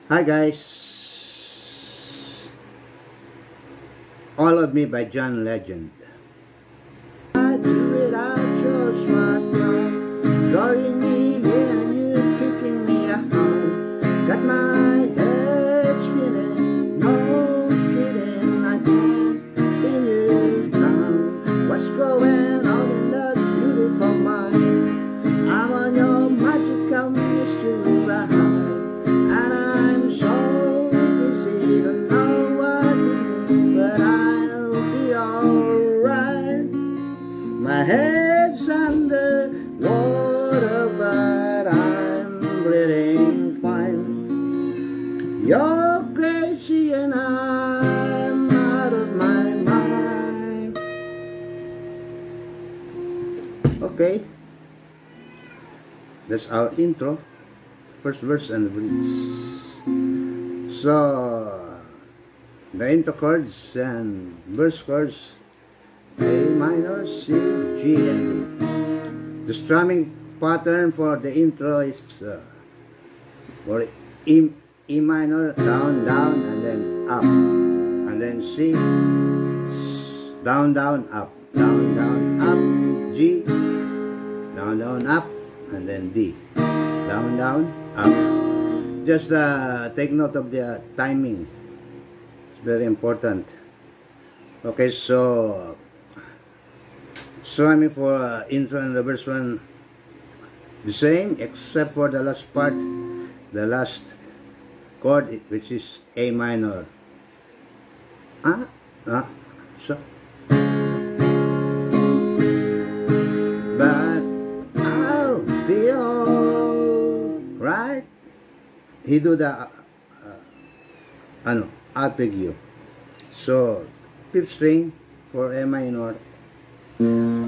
Hi guys, All of Me by John Legend. I do it out your smart mind, drawing me in and you kicking me out. Got my head spinning, no kidding, I can't pin you down. What's going on in that beautiful mind? I'm on your magical mystery ride, and I'm so busy to know what it is, but I'll be alright. My head's under water, but I'm breathing fine. You're crazy and I'm out of my mind. Okay, that's our intro, first verse and the bridge. So the intro chords and verse chords: A minor, C, G, and D. The strumming pattern for the intro is for E minor, down, down, and then up, and then C, down, down, up, down, down, up, G, down, down, up, and then D, down, down, up. Just take note of the timing. It's very important. Okay, so strumming for intro and the verse one the same, except for the last part, the last chord, which is A minor. So but I'll be all right. He do the arpeggio. So fifth string for A minor,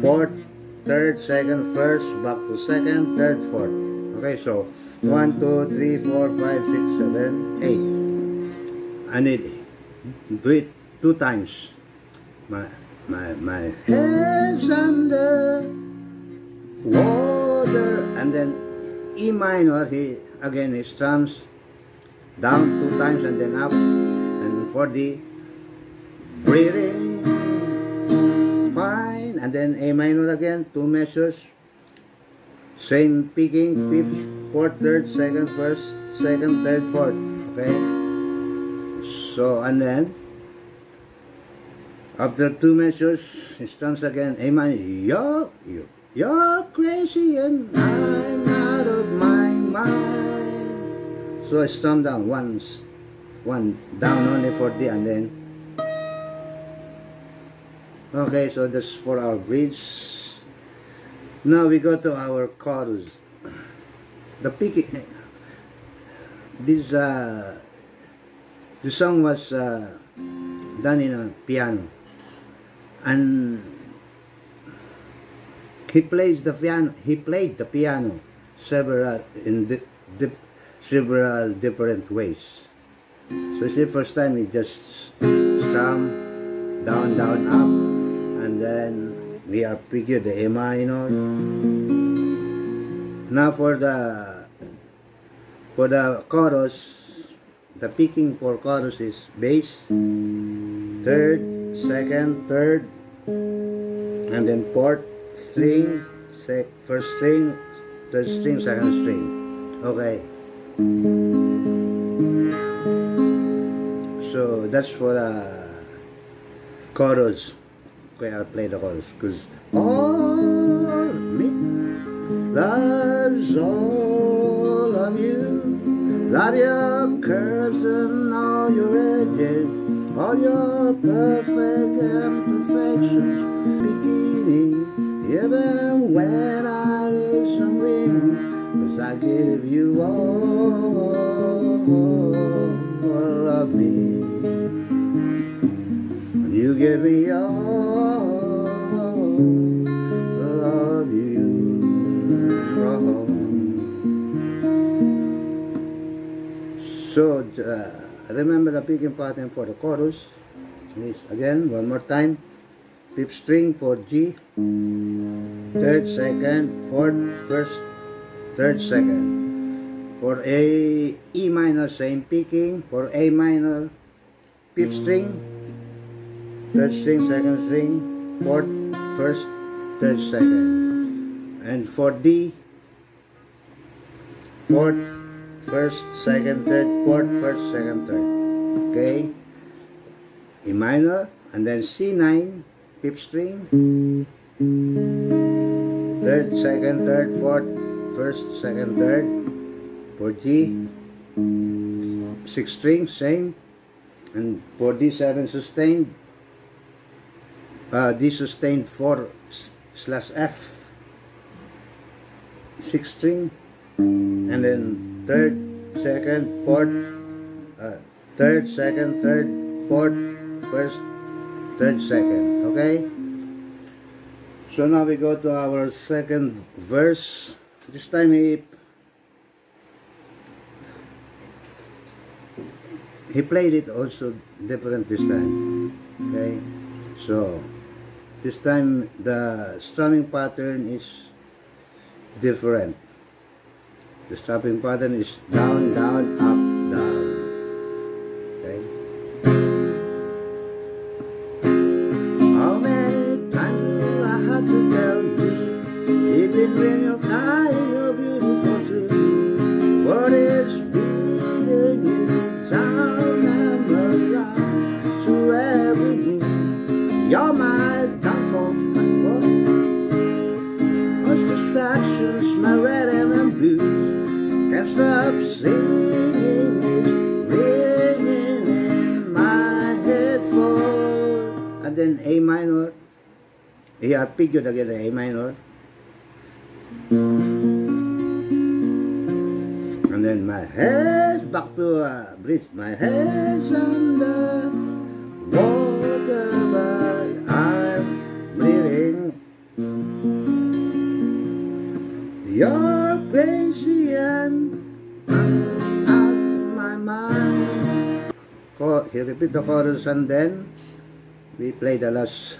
fourth, third, second, first, back to second, third, fourth. Okay, so 1, 2, 3, 4, 5, 6, 7, 8. I need do it 2 times. My head's under water, and then E minor. He strums down 2 times and then up, and for the breathing fine, and then A minor again, 2 measures, same picking, 5th, 4th, 3rd, 2nd, 1st, 2nd, 3rd, 4th. Okay, so and then after 2 measures, it strums again, A minor. You're crazy and I'm out of my mind. So I strum down once, 1 down only for D, and then okay, so that's for our bridge. Now we go to our chorus. The picking. This the song was done in a piano, and he plays the piano. He played the piano several several different ways. So it's the first time he just strum down, down, up, and then we arpeggio the A minor. Now for the chorus, the picking for chorus is bass, 3rd, 2nd, 3rd, and then 4th string, 1st string, 3rd string, 2nd string. Okay. So that's for the chorus. Okay, I'll play the chorus, because all of me loves all of you. Love your curves and all your edges, all your perfect imperfections, beginning even when I lose some wind, 'cause I give you all of me, and you give me all of you. So remember the picking pattern for the chorus. Please, again, one more time. 5th string for G, 3rd, 2nd, 4th, 1st, 3rd, 2nd. For A, E minor, same picking. For A minor, fifth string, third string, second string, fourth, first, third, second. And for D, fourth, first, second, third, fourth, first, second, third. Okay? E minor, and then C9, fifth string, third, second, third, fourth, first, second, third. For G, sixth string, same. And for D7 sustained, D sustained 4/F, sixth string, and then third, second, fourth, third, second, third, fourth, first, third, second. Okay? So now we go to our second verse. This time he played it also different this time. Okay? So this time the strumming pattern is different. The strumming pattern is down, down, up, down. Okay? How many times do I have to tell you, even when you're crying, you're beautiful too. What is beating you down and around to every move? You're my downfall, my what? Cause distractions, my rhythm and blues. Can't stop singing, it's ringing in my head for. And then A minor, he arpeggiated again the A minor. And then my head's back to bridge. My head's under water, but I'm bleeding. You're crazy and I'm out my mind. He repeat the chorus and then we play the last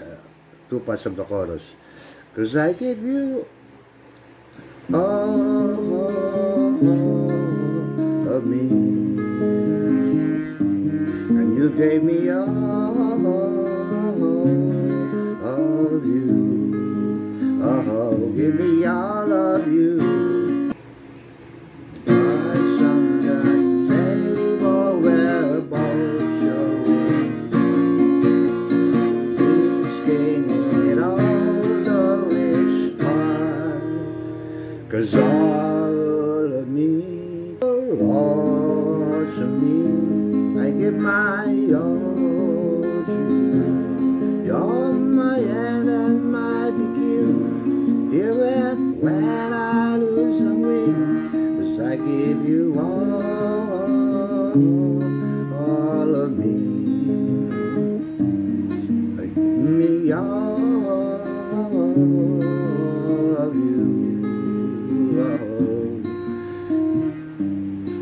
two parts of the chorus. Cause I give you all of me, and you gave me all of you. Oh, give me all of you. By some table where both showing, risking it all though it's hard. Cause all of me, all to me, I give my all to you. You're my end and my beginning. Hear it when I lose some wind. Cause I give you all of me. I give me all of you.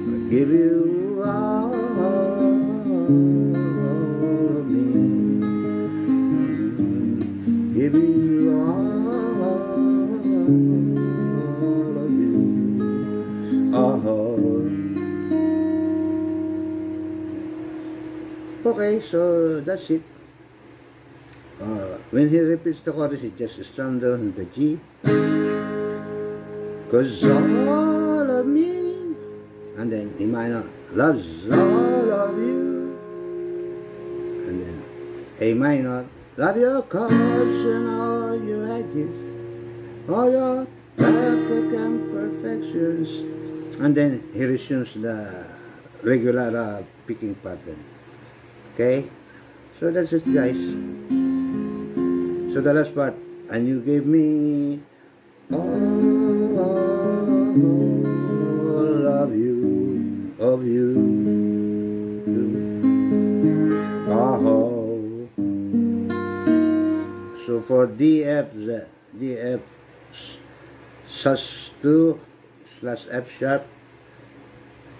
I give you all of me. Give you all of you. Okay, so that's it. When he repeats the chorus, he just strum down the G. Cause all of me, and then E minor, loves all of you. And then A minor, love your curves and all your edges, all your perfect imperfections. And then he resumes the regular picking pattern. Okay, so that's it, guys. So the last part, and you gave me all of you, of you. Oh. So for DF sus2/F sharp,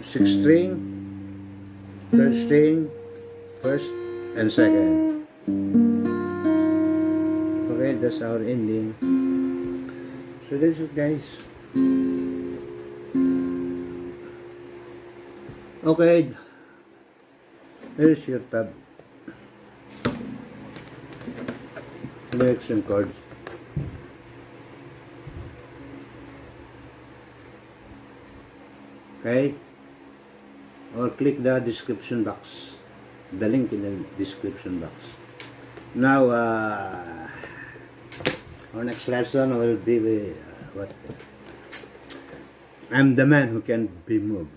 sixth string, third string, first and second. Okay, that's our ending. So that's it, guys. Okay, here's your tab. Lyrics and chords. Okay, or click the description box, the link in the description box. Now, our next lesson will be what? I'm the man who can be moved.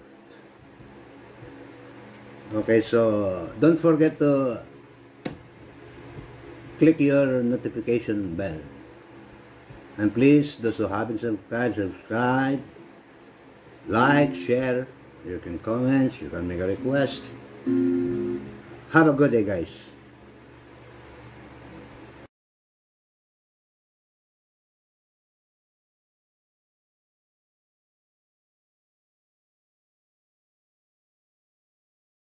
Okay, so don't forget to click your notification bell. And please, those who haven't subscribe, like, share, you can comment, you can make a request. Have a good day, guys.